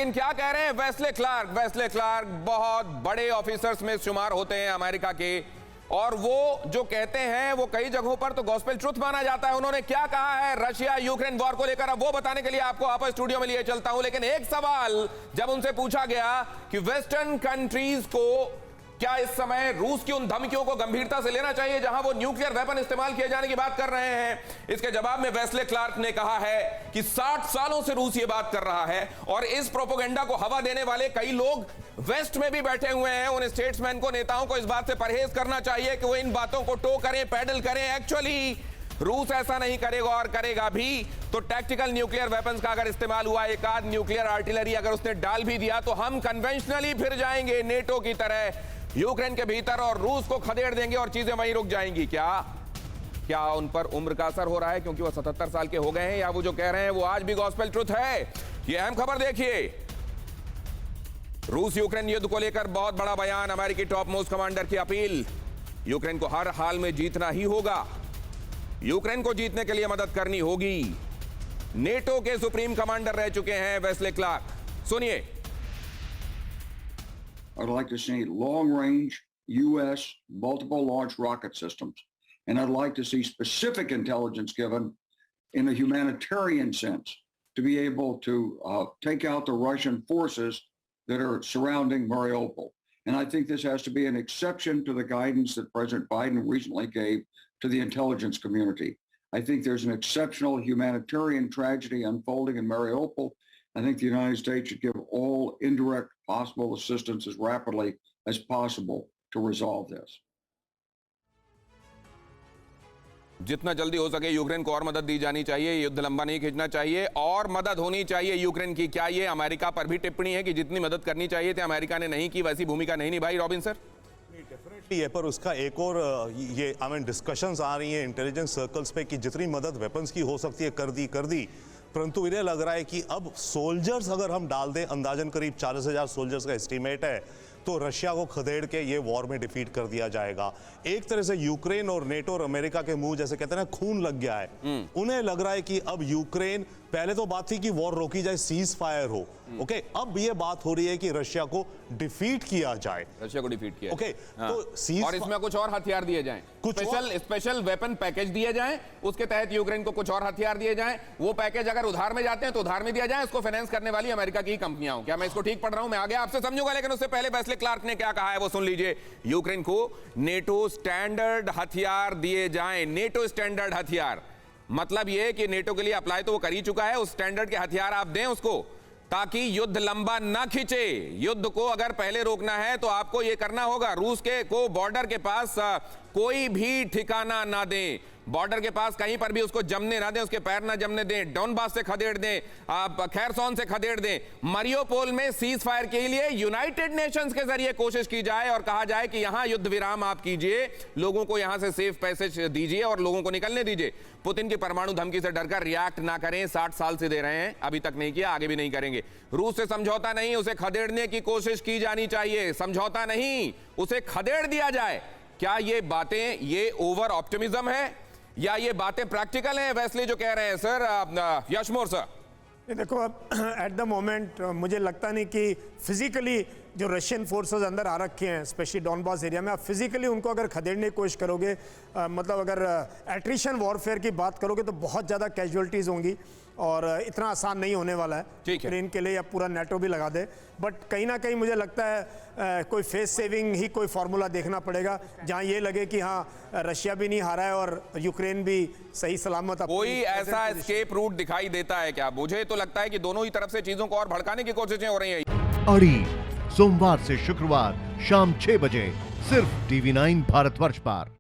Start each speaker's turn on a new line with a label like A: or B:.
A: लेकिन क्या कह रहे हैं वेस्ले क्लार्क? वेस्ले क्लार्क बहुत बड़े ऑफिसर्स में शुमार होते हैं अमेरिका के, और वो जो कहते हैं वो कई जगहों पर तो गॉस्पेल ट्रुथ माना जाता है। उन्होंने क्या कहा है रशिया यूक्रेन वॉर को लेकर, अब वो बताने के लिए आपको वापस स्टूडियो में लिए चलता हूं। लेकिन एक सवाल जब उनसे पूछा गया कि वेस्टर्न कंट्रीज को क्या इस समय रूस की उन धमकियों को गंभीरता से लेना चाहिए जहां वो न्यूक्लियर वेपन इस्तेमाल किए जाने की बात कर रहे हैं, इसके जवाब में वेस्ले क्लार्क ने कहा है कि 60 सालों से रूस ये बात कर रहा है और इस प्रोपेगेंडा को हवा देने वाले कई लोग वेस्ट में भी बैठे हुए हैं। उन स्टेट्समैन को, नेताओं को इस बात से परहेज करना चाहिए कि वो इन बातों को टो करें, पैडल करें। एक्चुअली रूस ऐसा नहीं करेगा, और करेगा भी तो टैक्टिकल न्यूक्लियर वेपन्स का अगर इस्तेमाल हुआ, एक आध न्यूक्लियर आर्टिलरी अगर उसने डाल भी दिया, तो हम कन्वेंशनली फिर जाएंगे नेटो की तरह यूक्रेन के भीतर और रूस को खदेड़ देंगे और चीजें वहीं रुक जाएंगी। क्या उन पर उम्र का असर हो रहा है क्योंकि वो 77 साल के हो गए हैं, या वो जो कह रहे हैं वो आज भी गॉस्पेल ट्रुथ है? ये अहम खबर देखिए। रूस यूक्रेन युद्ध को लेकर बहुत बड़ा बयान, अमेरिकी टॉप मोस्ट कमांडर की अपील। यूक्रेन को हर हाल में जीतना ही होगा, यूक्रेन को जीतने के लिए मदद करनी होगी। नेटो के सुप्रीम कमांडर रह चुके हैं वेस्ले क्लार्क, सुनिए।
B: I'd like to see long-range U.S. multiple launch rocket systems. And I'd like to see specific intelligence given in a humanitarian sense to be able to take out the Russian forces that are surrounding Mariupol. And I think this has to be an exception to the guidance that President Biden recently gave to the intelligence community. I think there's an exceptional humanitarian tragedy unfolding in Mariupol. I think the United States should give all indirect possible assistance as rapidly as possible to resolve this.
A: जितना जल्दी हो सके Ukraine को और मदद दी जानी चाहिए, युद्ध लंबा नहीं खींचना चाहिए और मदद होनी चाहिए यूक्रेन की। क्या ये अमेरिका पर भी टिप्पणी है कि जितनी मदद करनी चाहिए थी अमेरिका ने नहीं की, वैसी भूमिका नहीं निभाई? रॉबिन सर,
C: डेफिनेटली है, पर उसका एक और ये डिस्कशंस आ रही हैं इंटेलिजेंस सर्कल्स पे कि जितनी मदद वेपन्स की हो सकती है कर दी, परंतु इन्हें लग रहा है कि अब सोल्जर्स अगर हम डाल दें, अंदाजन करीब 40,000 सोल्जर्स का एस्टीमेट है, तो रशिया को खदेड़ के ये वॉर में डिफीट कर दिया जाएगा। एक तरह से यूक्रेन और नेटो और अमेरिका के मुंह जैसे कहते हैं ना खून लग गया है। उन्हें लग रहा है कि अब यूक्रेन, पहले तो बात थी कि वॉर रोकी जाए, सीज फायर हो, ओके, अब ये बात हो रही है कि रशिया को डिफीट किया जाए,
A: रशिया को डिफीट किया,
C: ओके, तो सीज
A: और इसमें कुछ और हथियार दिए जाएं, कुछ स्पेशल वेपन पैकेज दिए जाएं, उसके तहत यूक्रेन को कुछ और हथियार दिए जाएं। वो पैकेज अगर उधार में जाते हैं तो उधार में दिया जाए, इसको फाइनेंस करने वाली अमेरिका की कंपनियां हो। क्या मैं इसको ठीक पढ़ रहा हूं? मैं आगे आपसे समझूंगा, लेकिन उससे पहले वेस्ले क्लार्क ने क्या कहा है वो सुन लीजिए। यूक्रेन को नेटो स्टैंडर्ड हथियार दिए जाएं। नेटो स्टैंडर्ड हथियार मतलब यह कि नेटो के लिए अप्लाई तो वो कर ही चुका है, उस स्टैंडर्ड के हथियार आप दें उसको, ताकि युद्ध लंबा ना खींचे। युद्ध को अगर पहले रोकना है तो आपको यह करना होगा, रूस के को बॉर्डर के पास कोई भी ठिकाना ना दें, बॉर्डर के पास कहीं पर भी उसको जमने ना दें, उसके पैर ना जमने दें, डोनबास से खदेड़ दें, खैरसोन से खदेड़ दें। मरियोपोल में सीज फायर के लिए यूनाइटेड नेशंस के जरिए कोशिश की जाए और कहा जाए कि यहां युद्ध विराम आप कीजिए, लोगों को यहां से सेफ पैसेज दीजिए और लोगों को निकलने दीजिए। पुतिन की परमाणु धमकी से डरकर रिएक्ट ना करें, 60 साल से दे रहे हैं, अभी तक नहीं किया, आगे भी नहीं करेंगे। रूस से समझौता नहीं, उसे खदेड़ने की कोशिश की जानी चाहिए, समझौता नहीं, उसे खदेड़ दिया जाए। क्या ये बातें, ये ओवर ऑप्टिमिज्म है या ये बातें प्रैक्टिकल हैं वेस्ले जो कह रहे हैं? सर यशमोर सर,
D: देखो एट द मोमेंट मुझे लगता नहीं कि फिजिकली जो रशियन फोर्सेस अंदर आ रखे हैं, स्पेशली डॉनबास एरिया में, आप फिजिकली उनको अगर खदेड़ने की कोशिश करोगे, मतलब अगर एट्रिशन वॉरफेयर की बात करोगे तो बहुत ज़्यादा कैजुअलिटीज़ होंगी और इतना आसान नहीं होने वाला है। यूक्रेन के लिए या पूरा नेटो भी लगा दे, बट कहीं ना कहीं मुझे लगता है कोई फेस सेविंग ही कोई फार्मूला देखना पड़ेगा जहां ये लगे कि हाँ रशिया भी नहीं हारा है और यूक्रेन भी सही सलामत।
A: कोई ऐसा एस्केप रूट दिखाई देता है क्या? मुझे तो लगता है कि दोनों ही तरफ से चीजों को और भड़काने की कोशिशें हो रही हैं।
E: अड़ी सोमवार से शुक्रवार शाम 6 बजे सिर्फ TV9 भारतवर्ष पर।